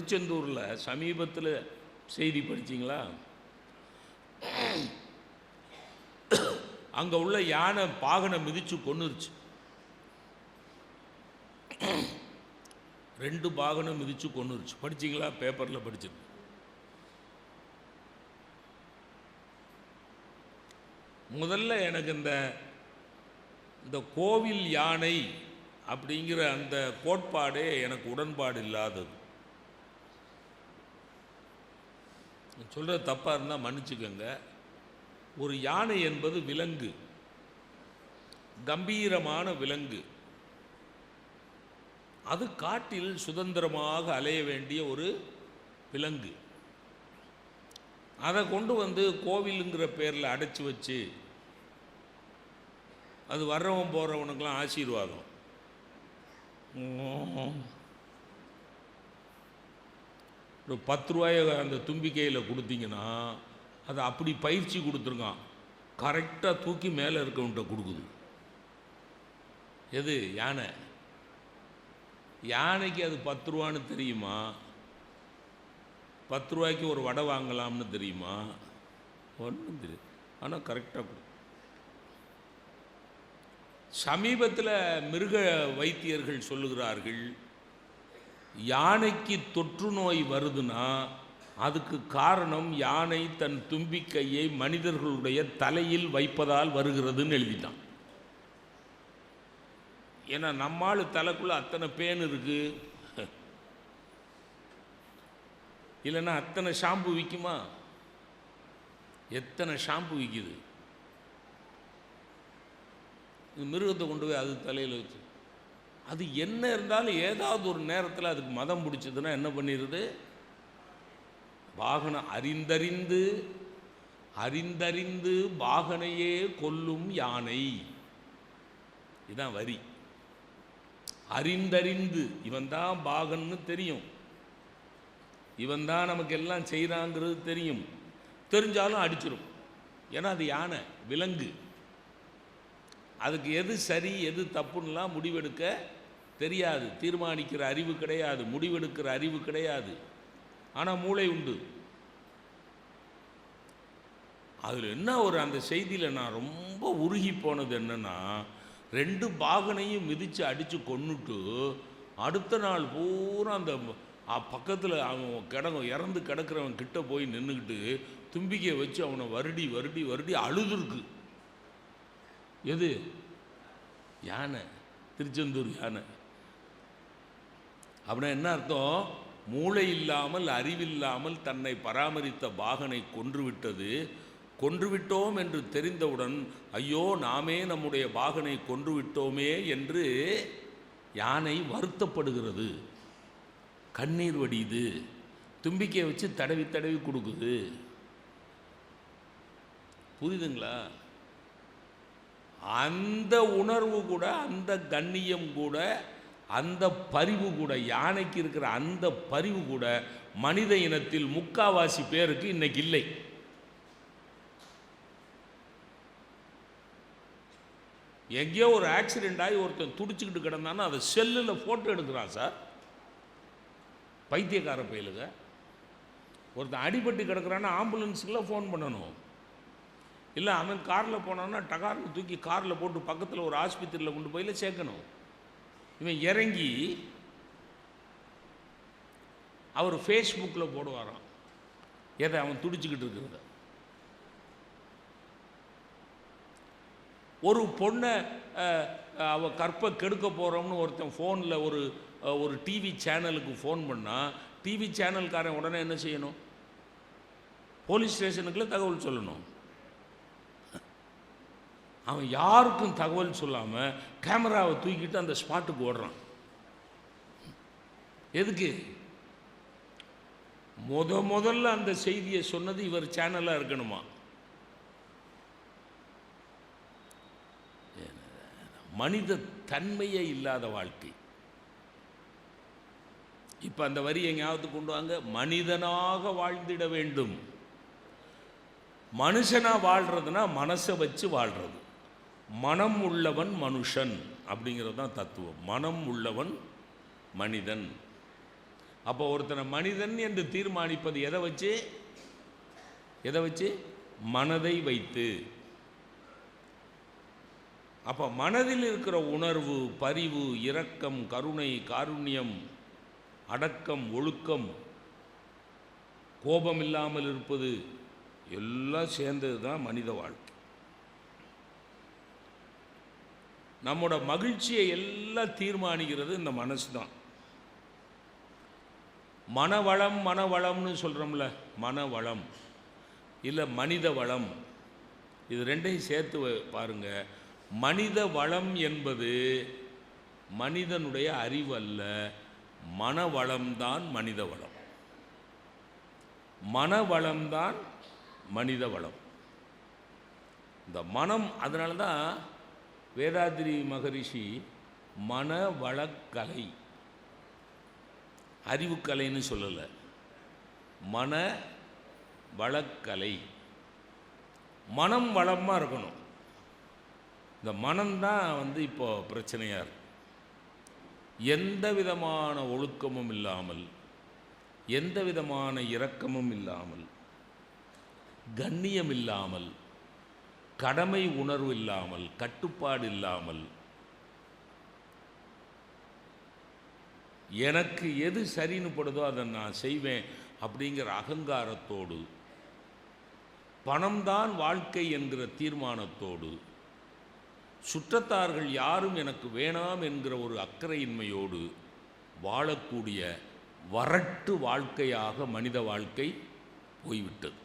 திருச்செந்தூரில் சமீபத்தில் செய்தி படிச்சிங்களா? அங்கே உள்ள யானை பாகனை மிதித்து கொன்னுருச்சு. 2 பாகனை மிதித்து கொன்னுருச்சு. படிச்சிங்களா? பேப்பரில் படிச்சது. முதல்ல எனக்கு இந்த கோவில் யானை அப்படிங்கிற அந்த கோட்பாடே எனக்கு உடன்பாடு இல்லாதது. சொல்கிறது தப்பாக இருந்தால் மன்னிச்சுக்கோங்க. ஒரு யானை என்பது விலங்கு, கம்பீரமான விலங்கு. அது காட்டில் சுதந்திரமாக அலைய வேண்டிய ஒரு விலங்கு. அதை கொண்டு வந்து கோவிலுங்கிற பேரில் அடைச்சி வச்சு அது வர்றவன் போகிறவனுக்கெல்லாம் ஆசீர்வாதம். ஒரு 10 ரூபாயை அந்த தும்பிக்கையில் கொடுத்தீங்கன்னா அது அப்படி பயிற்சி கொடுத்துருக்கான், கரெக்டாக தூக்கி மேலே இருக்கவன்கிட்ட கொடுக்குது. எது? யானை. யானைக்கு அது 10 ரூபான்னு தெரியுமா? 10 ரூபாய்க்கு ஒரு வடை வாங்கலாம்னு தெரியுமா? ஒன்றும் தெரியும். ஆனால் கரெக்டாக கொடு. சமீபத்தில் மிருக வைத்தியர்கள் சொல்லுகிறார்கள், யானைக்கு தொற்று நோய் வருதுன்னா அதுக்கு காரணம் யானை தன் தும்பிக்கையை மனிதர்களுடைய தலையில் வைப்பதால் வருகிறதுன்னு எழுதிட்டான். ஏன்னா நம்மால் தலைக்குள்ள அத்தனை பேன் இருக்கு, இல்லைன்னா அத்தனை ஷாம்பு விற்குமா? எத்தனை ஷாம்பு விற்கிது? மிருகத்தை கொண்டு போய் அது தலையில் வச்சு, அது என்ன இருந்தாலும் ஏதாவது ஒரு நேரத்தில் அதுக்கு மதம் பிடிச்சதுன்னா என்ன பண்ணிடுது? வாகனம் அறிந்தறிந்து அறிந்தறிந்து வாகனையே கொல்லும் யானை. இதுதான் வரி. அறிந்தறிந்து இவன் தான் பாகன்னு தெரியும், இவன் தான் நமக்கு எல்லாம் செய்கிறாங்கிறது தெரியும், தெரிஞ்சாலும் அடிச்சிடும். ஏன்னா அது யானை, விலங்கு. அதுக்கு எது சரி எது தப்புன்னெலாம் முடிவெடுக்க தெரியாது, தீர்மானிக்கிற அறிவு கிடையாது, முடிவெடுக்கிற அறிவு கிடையாது. ஆனால் மூளை உண்டு. அதில் என்ன ஒரு அந்த செய்தியில் நான் ரொம்ப உருகி போனது என்னென்னா, 2 பாகனையும் மிதித்து அடித்து கொன்னுட்டு அடுத்த நாள் பூரா அந்த பக்கத்தில் அவன் இறந்து கிடக்கிறவன் கிட்ட போய் நின்றுக்கிட்டு தும்பிக்கையை வச்சு அவனை வருடி வருடி வருடி அழுதுருக்கு. எது? யானை, திருச்செந்தூர் யானை. அப்படின்னா என்ன அர்த்தம்? மூளை இல்லாமல் அறிவில்லாமல் தன்னை பராமரித்த பாகனை கொன்றுவிட்டது. கொன்றுவிட்டோம் என்று தெரிந்தவுடன் ஐயோ நாமே நம்முடைய பாகனை கொன்றுவிட்டோமே என்று யானை வருத்தப்படுகிறது, கண்ணீர் வடியுது, தும்பிக்கையை வச்சு தடவி தடவி கொடுக்குது. புரியுதுங்களா? அந்த உணர்வு கூட, அந்த கண்ணியம் கூட, அந்த பரிவு கூட, யானைக்கு இருக்கிற அந்த பரிவு கூட மனித இனத்தில் 3/4 பேருக்கு இன்னைக்கு இல்லை. எங்கேயோ ஒரு ஆக்சிடென்ட் ஆகி ஒருத்தன் துடிச்சுக்கிட்டு கிடந்தான்னா அதை செல்லில் ஃபோட்டோ எடுக்கிறான் சார், பைத்தியக்கார பயிலுங்க. ஒருத்தன் அடிபட்டு கிடக்கிறான்னா ஆம்புலன்ஸுக்கெல்லாம் ஃபோன் பண்ணணும். இல்லை அவன் காரில் போனான்னா டகார்னு தூக்கி காரில் போட்டு பக்கத்தில் ஒரு ஆஸ்பத்திரியில் கொண்டு போய் சேர்க்கணும். இவன் இறங்கி அவர் ஃபேஸ்புக்கில் போடுவாராம் எதை அவன் துடிச்சுக்கிட்டு இருக்கிறத. ஒரு பொண்ணை அவள் கற்பை கெடுக்க போகிறோம்னு ஒருத்தன் ஃபோனில் ஒரு டிவி சேனலுக்கு ஃபோன் பண்ணால் டிவி சேனல்காரன் உடனே என்ன செய்யணும்? போலீஸ் ஸ்டேஷனுக்குள்ள தகவல் சொல்லணும். அவன் யாருக்கும் தகவல் சொல்லாமல் கேமராவை தூக்கிட்டு அந்த ஸ்பாட்டுக்கு ஓடுறான். எதுக்கு? முதல்ல அந்த செய்தியை சொன்னது இவர் சேனலாக இருக்கணுமா? மனித தன்மையே இல்லாத வாழ்க்கை. இப்போ அந்த வரி எங்கேயாவது கொண்டு வாங்க. மனிதனாக வாழ்ந்திட வேண்டும். மனுஷனாக வாழ்கிறதுனா மனசை வச்சு வாழ்கிறது. மனம் உள்ளவன் மனுஷன் அப்படிங்கிறது தான் தத்துவம். மனம் உள்ளவன் மனிதன். அப்போ ஒருத்தனை மனிதன் என்று தீர்மானிப்பது எதை வச்சு? மனதை வைத்து. அப்போ மனதில் இருக்கிற உணர்வு, பரிவு, இரக்கம், கருணை, காருண்யம், அடக்கம், ஒழுக்கம், கோபம் இல்லாமல் இருப்பது எல்லாம் சேர்ந்தது தான் மனித வாழ்க்கை. நம்மோட மகிழ்ச்சியை எல்லாம் தீர்மானிக்கிறது இந்த மனசு தான். மனவளம்னு சொல்கிறோம்ல, மனவளம் இல்லை மனித வளம், இது ரெண்டையும் சேர்த்து பாருங்க. மனித வளம் என்பது மனிதனுடைய அறிவு அல்ல, மனவளம்தான் மனித வளம். மனவளம்தான் மனித வளம். இந்த மனம், அதனால தான் வேதாத்ரி மகரிஷி மனவளக்கலை, அறிவுக்கலைன்னு சொல்லலை, மன வளக்கலை. மனம் வளமாக இருக்கணும். இந்த மனம்தான் இப்போ பிரச்சனையாக இருக்கு. எந்த விதமான ஒழுக்கமும் இல்லாமல், எந்த விதமான இரக்கமும் இல்லாமல், கண்ணியம் இல்லாமல், கடமை உணர்வு இல்லாமல், கட்டுப்பாடு இல்லாமல், எனக்கு எது சரின்னு படுதோ அதை நான் செய்வேன் அப்படிங்கிற அகங்காரத்தோடு, பணம்தான் வாழ்க்கை என்கிற தீர்மானத்தோடு, சுற்றத்தார்கள் யாரும் எனக்கு வேணாம் என்கிற ஒரு அக்கறையின்மையோடு வாழக்கூடிய வறட்டு வாழ்க்கையாக மனித வாழ்க்கை போய்விட்டது.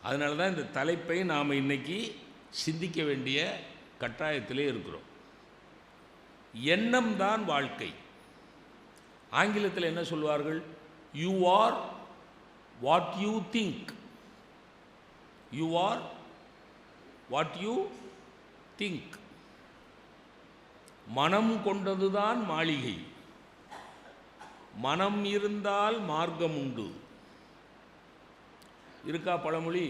அதனால தான் இந்த தலைப்பை நாம் இன்னைக்கு சிந்திக்க வேண்டிய கட்டாயத்திலே இருக்கிறோம். எண்ணம் தான் வாழ்க்கை. ஆங்கிலத்தில் என்ன சொல்வார்கள்? You are what you think. You are what you think. மனம் கொண்டதுதான் மாளிகை, மனம் இருந்தால் மார்க்கம் உண்டு. இருக்கா பழமொழி?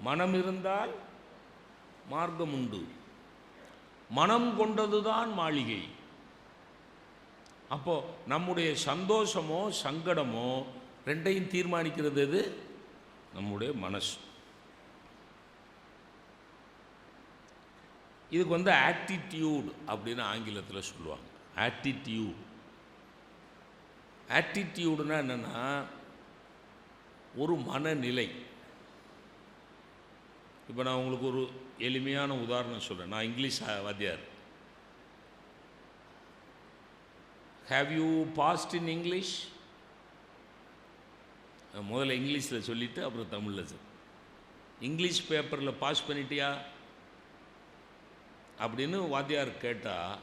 மனம் இருந்தால் மார்க்கம் உண்டு. மனம் கொண்டதுதான் மாளிகை. அப்போ நம்முடைய சந்தோஷமோ சங்கடமோ ரெண்டையும் தீர்மானிக்கிறது எது? நம்முடைய மனசு. இதுக்கு ஆட்டிடியூட் அப்படின்னு ஆங்கிலத்தில் சொல்லுவாங்க. ஆட்டிடியூடுனா என்னென்னா ஒரு மனநிலை. இப்போ நான் உங்களுக்கு ஒரு எளிமையான உதாரணம் சொல்கிறேன். நான் இங்கிலீஷ் வாத்தியார். Have you passed in English? முதல்ல இங்கிலீஷில் சொல்லிவிட்டு அப்புறம் தமிழில் சொல். இங்கிலீஷ் பேப்பரில் பாஸ் பண்ணிட்டியா அப்படின்னு வாத்தியார் கேட்டால்,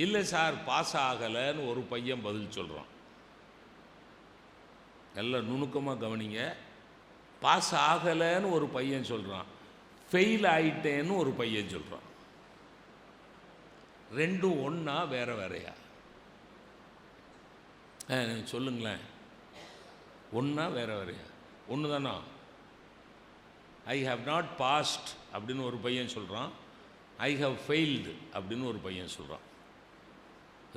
இல்லை சார் பாஸ் ஆகலைன்னு ஒரு பையன் பதில் சொல்கிறான். எல்லாம் நுணுக்கமாக கவனிங்க. பாஸ் ஆகலைன்னு ஒரு பையன் சொல்கிறான், ஃபெயில் ஆயிட்டேன்னு ஒரு பையன் சொல்கிறான். ரெண்டும் ஒன்றா வேற வேறையா? சொல்லுங்களேன். ஒன்றா வேற வேறையா? ஒன்று தானா? ஐ ஹவ் நாட் பாஸ்ட் அப்படின்னு ஒரு பையன் சொல்கிறான், ஐ ஹவ் ஃபெயில்டு அப்படின்னு ஒரு பையன் சொல்கிறான்.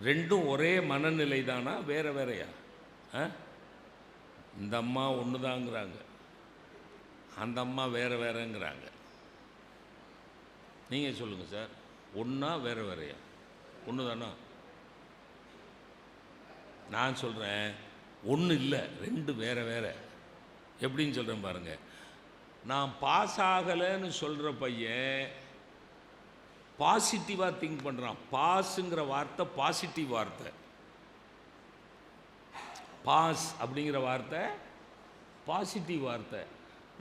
ரெண்டும் ஒரே மனநிலை தானா வேற வேறையா? இந்த அம்மா ஒன்று தாங்கிறாங்க, அந்த அம்மா வேறு வேறங்கிறாங்க. நீங்கள் சொல்லுங்கள் சார், ஒன்றா வேறு வேறையா? ஒன்று தானா? நான் சொல்கிறேன் ஒன்று இல்லை, ரெண்டு வேறு வேறு. எப்படின்னு சொல்கிறேன் பாருங்கள். நான் பாஸ் ஆகலைன்னு சொல்கிற பையன் பாசிட்டிவாக திங்க் பண்ணுறான். பாஸுங்கிற வார்த்தை பாசிட்டிவ் வார்த்தை. பாஸ் அப்படிங்கிற வார்த்தை பாசிட்டிவ் வார்த்தை.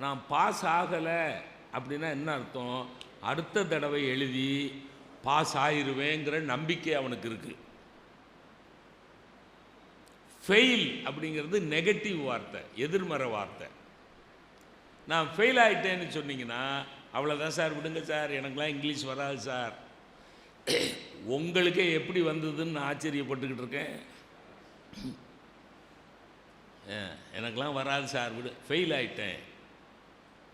நான் பாஸ் ஆகலை அப்படின்னா என்ன அர்த்தம்? அடுத்த தடவை எழுதி பாஸ் ஆகிருவேங்கிற நம்பிக்கை அவனுக்கு இருக்குது. ஃபெயில் அப்படிங்கிறது நெகட்டிவ் வார்த்தை, எதிர்மறை வார்த்தை. நான் ஃபெயில் ஆகிட்டேன்னு சொன்னீங்கன்னா அவ்வளோதான் சார், விடுங்க சார், எனக்கெலாம் இங்கிலீஷ் வராது சார். உங்களுக்கே எப்படி வந்ததுன்னு நான் ஆச்சரியப்பட்டுக்கிட்டு இருக்கேன். எனக்கெலாம் வராது சார், விடு, ஃபெயில் ஆகிட்டேன்.